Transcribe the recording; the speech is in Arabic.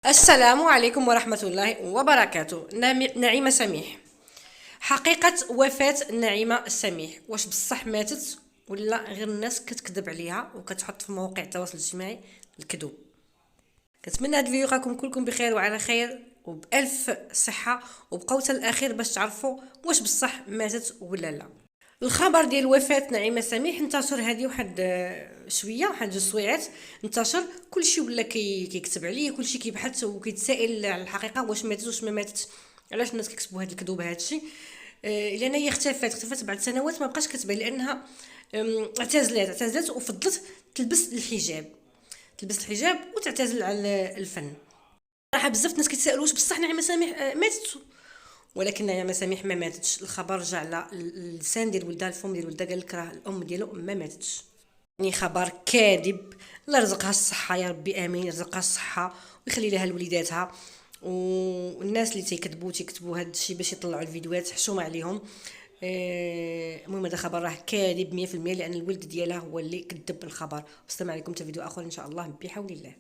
السلام عليكم ورحمة الله وبركاته. نعيمة سميح. حقيقة وفاة نعيمة سميح، واش بصح ماتت ولا غير الناس كتكذب عليها وكتحط في مواقع التواصل الاجتماعي الكذوب؟ كنتمنى هاد الفيديو يلقاكم كلكم بخير وعلى خير وبألف صحة، وبقاو حتى الاخير باش تعرفوا واش بصح ماتت ولا لا. الخبر ديال وفاة نعيمة سميح انتشر هذه واحد شويه، واحد جوج سويعات انتشر، كلشي ولا كيكتب عليه، كلشي كيبحث وكيتسائل على الحقيقه واش ماتت واش ما ماتتش. علاش الناس كيكتبوا هاد الكذوب هادشي؟ لان هي اختفت بعد سنوات، ما بقاش كتبان لانها اعتزلت وفضلت تلبس الحجاب وتعتزل على الفن. صراحه بزاف الناس كيتسائلوا واش بصح نعيمه سميح ماتت، ولكن نعيمة سميح ما ماتتش. الخبر رجع على اللسان ديال ولدها، الفم ديال ولدها، قال لك راه الام ديالو ما ماتتش. يعني خبر كاذب. الله يرزقها الصحه يا ربي، امين، يرزقها الصحه ويخلي لها لوليداتها. والناس اللي تيكتبوا هذا الشيء باش يطلعوا الفيديوهات حشومه عليهم. المهم هذا خبر راه كاذب 100%، لان الولد ديالها هو اللي كذب الخبر. والسلام عليكم، حتى فيديو اخر ان شاء الله بحول الله.